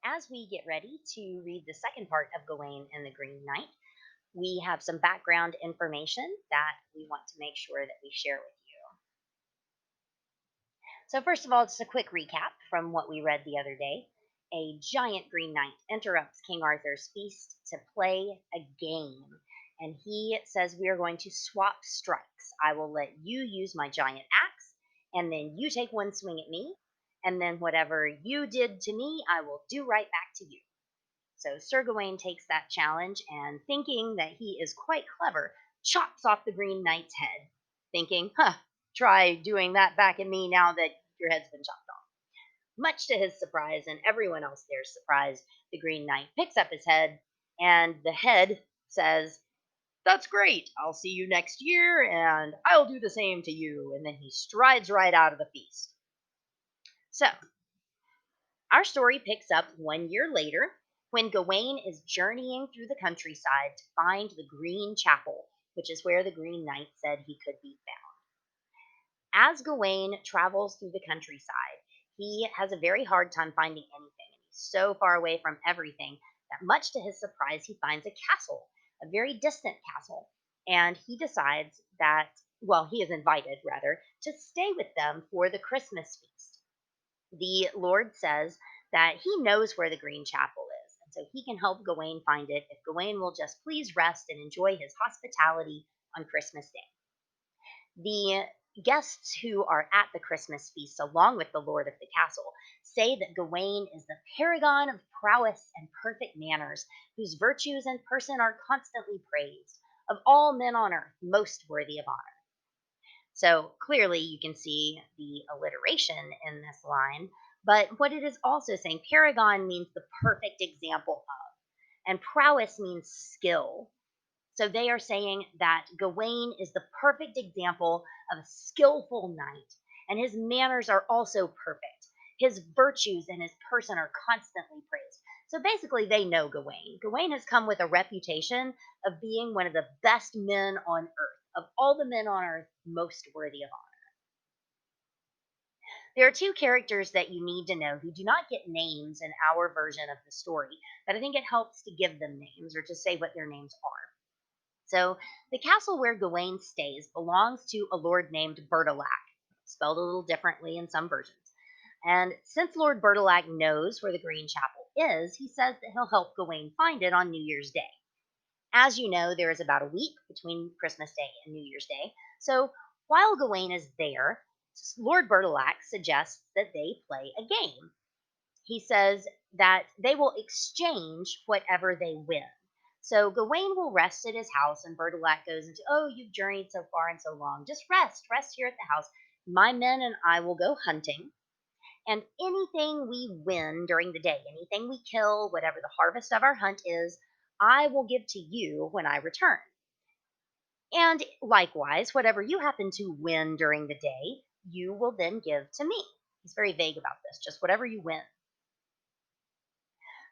As we get ready to read the second part of Gawain and the Green Knight, we have some background information that we want to make sure that we share with you. So, first of all, just a quick recap from what we read the other day. A giant green knight interrupts King Arthur's feast to play a game. And he says, we are going to swap strikes. I will let you use my giant axe, and then you take one swing at me. And then whatever you did to me, I will do right back to you. So Sir Gawain takes that challenge and, thinking that he is quite clever, chops off the Green Knight's head, thinking, try doing that back at me now that your head's been chopped off. Much to his surprise and everyone else there's surprise, the Green Knight picks up his head, and the head says, "That's great. I'll see you next year, and I'll do the same to you." And then he strides right out of the feast. So, our story picks up 1 year later when Gawain is journeying through the countryside to find the Green Chapel, which is where the Green Knight said he could be found. As Gawain travels through the countryside, he has a very hard time finding anything. He's so far away from everything that, much to his surprise, he finds a castle, a very distant castle. And he decides that, well, he is invited, rather, to stay with them for the Christmas feast. The Lord says that he knows where the Green Chapel is, and so he can help Gawain find it if Gawain will just please rest and enjoy his hospitality on Christmas Day. The guests who are at the Christmas feast, along with the Lord of the castle, say that Gawain is the paragon of prowess and perfect manners, whose virtues and person are constantly praised, of all men on earth most worthy of honor. So clearly, you can see the alliteration in this line. But what it is also saying, paragon means the perfect example of, and prowess means skill. So they are saying that Gawain is the perfect example of a skillful knight, and his manners are also perfect. His virtues and his person are constantly praised. So basically, they know Gawain. Gawain has come with a reputation of being one of the best men on earth, of all the men on earth, most worthy of honor. There are two characters that you need to know who do not get names in our version of the story, but I think it helps to give them names or to say what their names are. So, the castle where Gawain stays belongs to a lord named Bertilac, spelled a little differently in some versions. And since Lord Bertilac knows where the Green Chapel is, he says that he'll help Gawain find it on New Year's Day. As you know, there is about a week between Christmas Day and New Year's Day. So, while Gawain is there, Lord Bertilac suggests that they play a game. He says that they will exchange whatever they win. So Gawain will rest at his house, and Bertilac goes into, "Oh, you've journeyed so far and so long. Just rest here at the house. My men and I will go hunting, and anything we win during the day, anything we kill, whatever the harvest of our hunt is, I will give to you when I return. And likewise, whatever you happen to win during the day, you will then give to me." He's very vague about this, just whatever you win.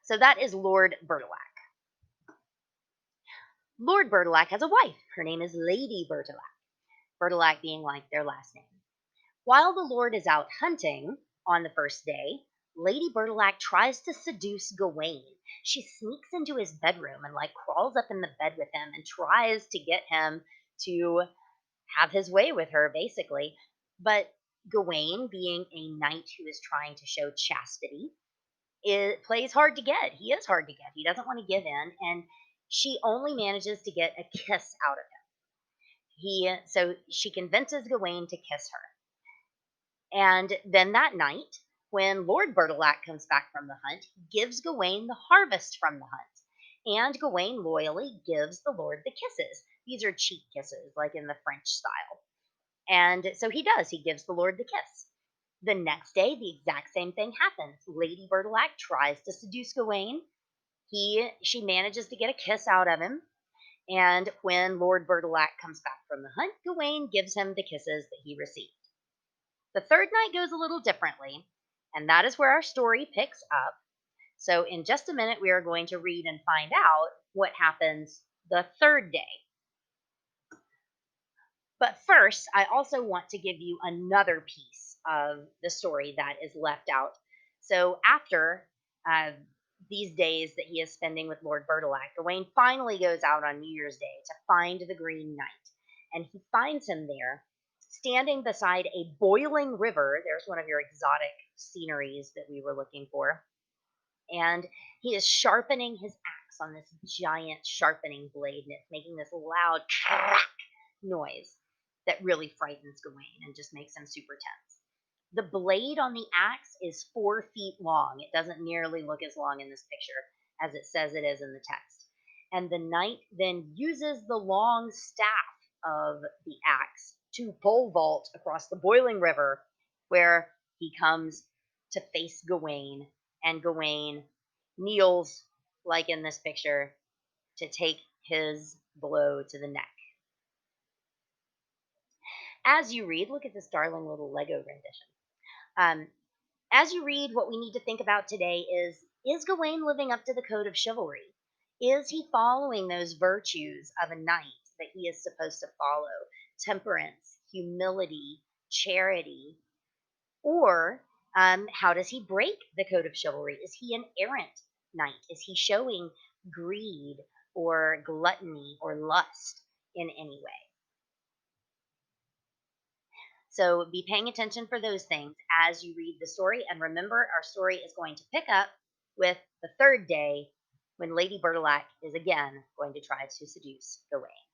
So that is Lord Bertilac. Lord Bertilac has a wife. Her name is Lady Bertilac, Bertilac being like their last name. While the Lord is out hunting on the first day, Lady Bertilac tries to seduce Gawain. She sneaks into his bedroom and crawls up in the bed with him and tries to get him to have his way with her, basically. But Gawain, being a knight who is trying to show chastity, it plays hard to get. He is hard to get. He doesn't want to give in, and she only manages to get a kiss out of him. So she convinces Gawain to kiss her. And then that night, when Lord Bertilac comes back from the hunt, he gives Gawain the harvest from the hunt. And Gawain loyally gives the Lord the kisses. These are cheek kisses, like in the French style. And so he does. He gives the Lord the kiss. The next day, the exact same thing happens. Lady Bertilac tries to seduce Gawain. She manages to get a kiss out of him. And when Lord Bertilac comes back from the hunt, Gawain gives him the kisses that he received. The third night goes a little differently, and that is where our story picks up. So, in just a minute, we are going to read and find out what happens the third day. But first, I also want to give you another piece of the story that is left out. So, after these days that he is spending with Lord Bertilac, Gawain finally goes out on New Year's Day to find the Green Knight. And he finds him there, standing beside a boiling river. There's one of your exotic sceneries that we were looking for. And he is sharpening his axe on this giant sharpening blade, and it's making this loud crack noise that really frightens Gawain and just makes him super tense. The blade on the axe is 4 feet long. It doesn't nearly look as long in this picture as it says it is in the text. And the knight then uses the long staff of the axe to pole vault across the boiling river, where he comes to face Gawain, and Gawain kneels, like in this picture, to take his blow to the neck. As you read, look at this darling little Lego rendition. Um, as you read, what we need to think about today is Gawain living up to the code of chivalry? Is he following those virtues of a knight that he is supposed to follow? Temperance, humility, charity, or how does he break the code of chivalry? Is he an errant knight? Is he showing greed or gluttony or lust in any way? So be paying attention for those things as you read the story. And remember, our story is going to pick up with the third day when Lady Bertilac is again going to try to seduce Gawain.